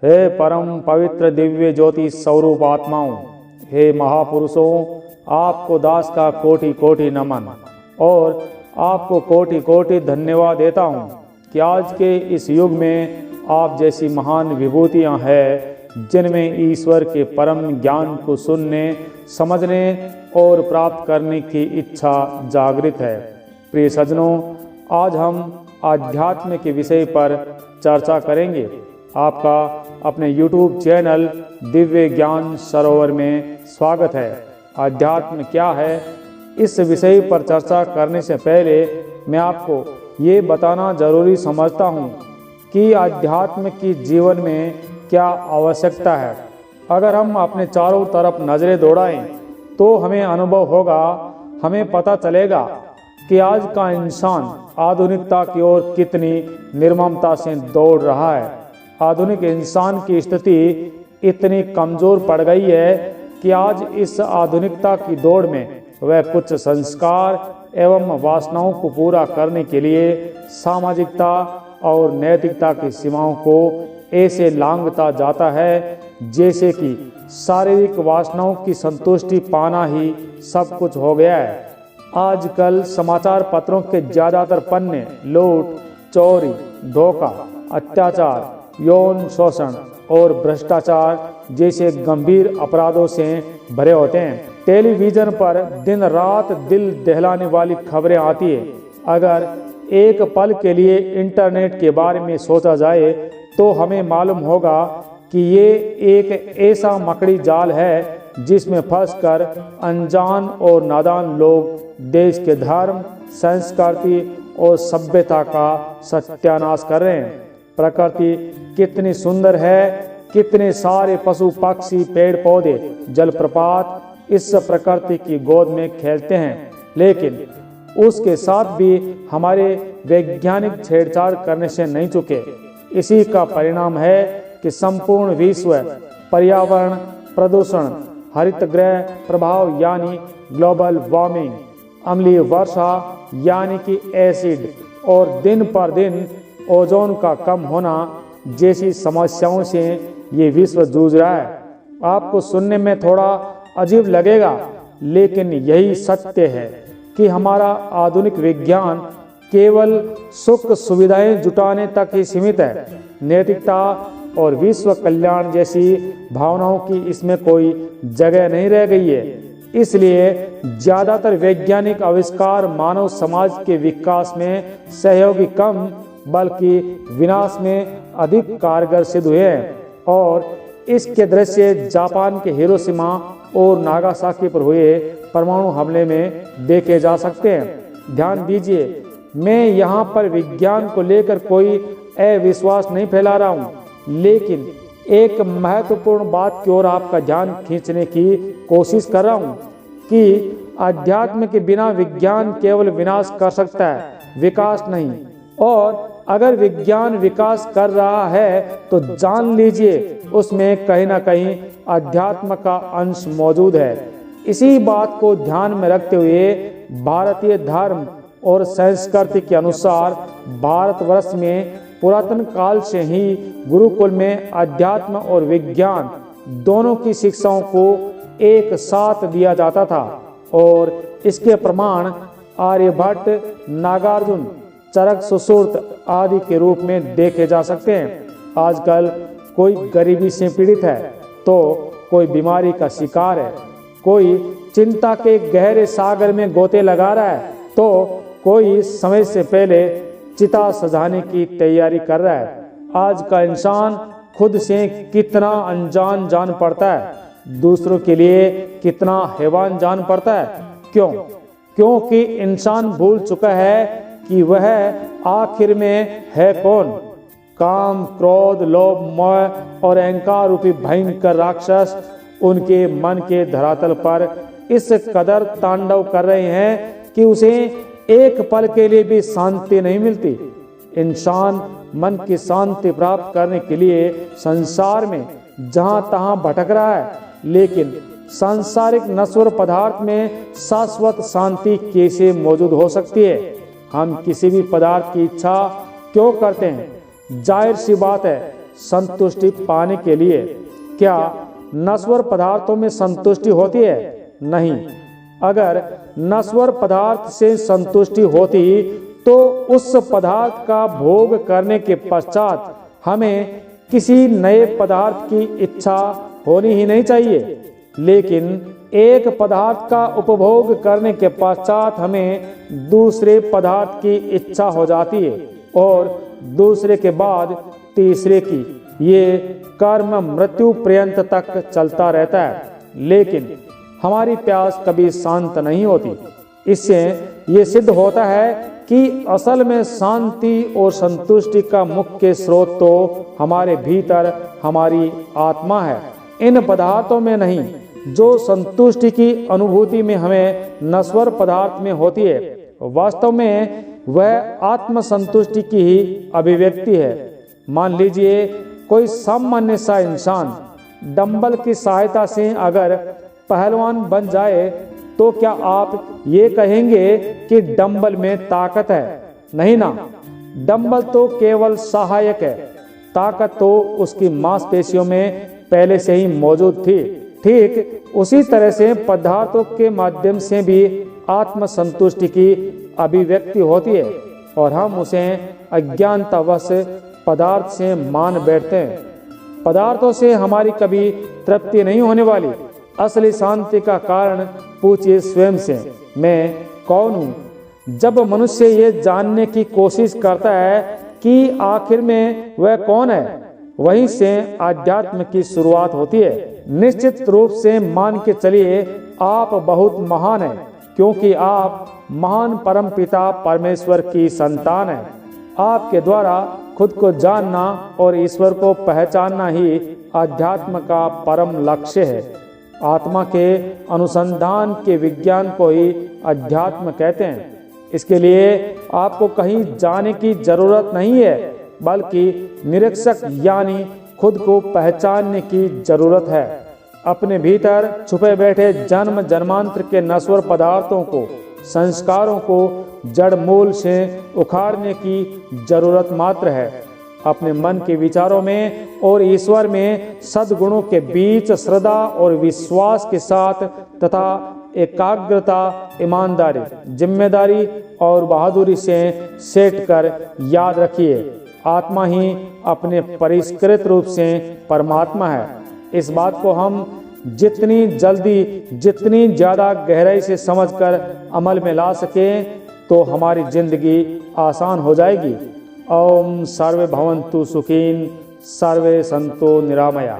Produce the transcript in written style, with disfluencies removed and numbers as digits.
हे परम पवित्र दिव्य ज्योति स्वरूप आत्माओं, हे महापुरुषों, आपको दास का कोटि कोटि नमन और आपको कोटि कोटि धन्यवाद देता हूँ कि आज के इस युग में आप जैसी महान विभूतियाँ हैं जिनमें ईश्वर के परम ज्ञान को सुनने, समझने और प्राप्त करने की इच्छा जागृत है। प्रिय सज्जनों, आज हम आध्यात्म के विषय पर चर्चा करेंगे। आपका अपने YouTube चैनल दिव्य ज्ञान सरोवर में स्वागत है। आध्यात्म क्या है, इस विषय पर चर्चा करने से पहले मैं आपको ये बताना जरूरी समझता हूँ कि आध्यात्म की जीवन में क्या आवश्यकता है। अगर हम अपने चारों तरफ नजरें दौड़ाएं तो हमें अनुभव होगा, हमें पता चलेगा कि आज का इंसान आधुनिकता की ओर कितनी निर्ममता से दौड़ रहा है। आधुनिक इंसान की स्थिति इतनी कमजोर पड़ गई है कि आज इस आधुनिकता की दौड़ में वह कुछ संस्कार एवं वासनाओं को पूरा करने के लिए सामाजिकता और नैतिकता की सीमाओं को ऐसे लांघता जाता है जैसे कि शारीरिक वासनाओं की संतुष्टि पाना ही सब कुछ हो गया है। आजकल समाचार पत्रों के ज्यादातर पन्ने लूट, चोरी, धोखा, अत्याचार, यौन शोषण और भ्रष्टाचार जैसे गंभीर अपराधों से भरे होते हैं। टेलीविजन पर दिन रात दिल दहलाने वाली खबरें आती है। अगर एक पल के लिए इंटरनेट के बारे में सोचा जाए तो हमें मालूम होगा कि ये एक ऐसा मकड़ी जाल है जिसमें फंसकर अनजान और नादान लोग देश के धर्म, संस्कृति और सभ्यता का सत्यानाश कर रहे हैं। प्रकृति कितनी सुंदर है, कितने सारे पशु पक्षी, पेड़ पौधे, जलप्रपात इस प्रकृति की गोद में खेलते हैं, लेकिन उसके साथ भी हमारे वैज्ञानिक छेड़छाड़ करने से नहीं चुके। इसी का परिणाम है कि संपूर्ण विश्व पर्यावरण प्रदूषण, हरित गृह प्रभाव यानी ग्लोबल वार्मिंग, अम्लीय वर्षा यानी कि एसिड और दिन पर दिन ओजोन का कम होना जैसी समस्याओं से ये विश्व जूझ रहा है। आपको सुनने में थोड़ा अजीब लगेगा, लेकिन यही सत्य है कि हमारा आधुनिक विज्ञान केवल सुख सुविधाएं जुटाने तक ही सीमित है। नैतिकता और विश्व कल्याण जैसी भावनाओं की इसमें कोई जगह नहीं रह गई है। इसलिए ज्यादातर वैज्ञानिक आविष्कार मानव समाज के विकास में सहयोगी कम बल्कि विनाश में अधिक कारगर सिद्ध हुए हैं। और इसके दृश्य जापान के हिरोशिमा और नागासाकी पर हुए परमाणु हमले में देखे जा सकते हैं। ध्यान दीजिए, मैं यहाँ पर विज्ञान को लेकर कोई अविश्वास नहीं फैला रहा हूँ, लेकिन एक महत्वपूर्ण बात की ओर आपका ध्यान खींचने की कोशिश कर रहा हूँ कि अध्यात्म के बिना विज्ञान केवल विनाश कर सकता है, विकास नहीं। और अगर विज्ञान विकास कर रहा है तो जान लीजिए उसमें कहीं ना कहीं अध्यात्म का अंश मौजूद है। इसी बात को ध्यान में रखते हुए भारतीय धर्म और संस्कृति के अनुसार भारतवर्ष में पुरातन काल से ही गुरुकुल में अध्यात्म और विज्ञान दोनों की शिक्षाओं को एक साथ दिया जाता था। और इसके प्रमाण आर्यभट्ट, नागार्जुन, चरक सुश्रुत आदि के रूप में देखे जा सकते हैं। आजकल कोई गरीबी से पीड़ित है तो कोई बीमारी का शिकार है, कोई चिंता के गहरे सागर में गोते लगा रहा है तो कोई समय से पहले चिता सजाने की तैयारी कर रहा है। आज का इंसान खुद से कितना अनजान जान पड़ता है, दूसरों के लिए कितना हैवान जान पड़ता है। क्यों? क्योंकि इंसान भूल चुका है कि वह आखिर में है कौन। काम, क्रोध, लोभ, मोह और अहंकार रूपी भयंकर राक्षस उनके मन के धरातल पर इस कदर तांडव कर रहे हैं कि उसे एक पल के लिए भी शांति नहीं मिलती। इंसान मन की शांति प्राप्त करने के लिए संसार में जहां तहां भटक रहा है, लेकिन सांसारिक नश्वर पदार्थ में शाश्वत शांति कैसे मौजूद हो सकती है? हम किसी भी पदार्थ की इच्छा क्यों करते हैं? जाहिर सी बात है, संतुष्टि पाने के लिए। क्या नश्वर पदार्थों में संतुष्टि होती है? नहीं। अगर नश्वर पदार्थ से संतुष्टि होती तो उस पदार्थ का भोग करने के पश्चात हमें किसी नए पदार्थ की इच्छा होनी ही नहीं चाहिए। लेकिन एक पदार्थ का उपभोग करने के पश्चात हमें दूसरे पदार्थ की इच्छा हो जाती है और दूसरे के बाद तीसरे की। ये कर्म मृत्यु पर्यंत तक चलता रहता है, लेकिन हमारी प्यास कभी शांत नहीं होती। इससे ये सिद्ध होता है कि असल में शांति और संतुष्टि का मुख्य स्रोत तो हमारे भीतर हमारी आत्मा है, इन पदार्थों में नहीं। जो संतुष्टि की अनुभूति में हमें नश्वर पदार्थ में होती है, वास्तव में वह आत्म संतुष्टि की ही अभिव्यक्ति है। मान लीजिए कोई सामान्य सा इंसान डंबल की सहायता से अगर पहलवान बन जाए तो क्या आप ये कहेंगे कि डंबल में ताकत है? नहीं ना, डंबल तो केवल सहायक है, ताकत तो उसकी मांसपेशियों में पहले से ही मौजूद थी। ठीक उसी तरह से पदार्थों के माध्यम से भी आत्म संतुष्टि की अभिव्यक्ति होती है और हम उसे अज्ञानतावश पदार्थ से मान बैठते हैं। पदार्थों से हमारी कभी तृप्ति नहीं होने वाली। असली शांति का कारण पूछिए स्वयं से, मैं कौन हूँ? जब मनुष्य ये जानने की कोशिश करता है कि आखिर में वह कौन है, वहीं से आध्यात्म की शुरुआत होती है। निश्चित रूप से मान के चलिए आप बहुत महान हैं, क्योंकि आप महान परमपिता परमेश्वर की संतान हैं। आपके द्वारा खुद को जानना और ईश्वर को पहचानना ही आध्यात्म का परम लक्ष्य है। आत्मा के अनुसंधान के विज्ञान को ही अध्यात्म कहते हैं। इसके लिए आपको कहीं जाने की जरूरत नहीं है, बल्कि निरीक्षक यानी खुद को पहचानने की जरूरत है। अपने भीतर छुपे बैठे जन्म जन्मांतर के नश्वर पदार्थों को, संस्कारों को जड़ मूल से उखाड़ने की जरूरत मात्र है। अपने मन के विचारों में और ईश्वर में सद्गुणों के बीच श्रद्धा और विश्वास के साथ तथा एकाग्रता, ईमानदारी, जिम्मेदारी और बहादुरी से सेट कर याद रखिए, आत्मा ही अपने परिष्कृत रूप से परमात्मा है। इस बात को हम जितनी जल्दी, जितनी ज़्यादा गहराई से समझकर अमल में ला सकें तो हमारी जिंदगी आसान हो जाएगी। ओम सर्वे भवन्तु सुखीन, सर्वे सन्तु निरामया।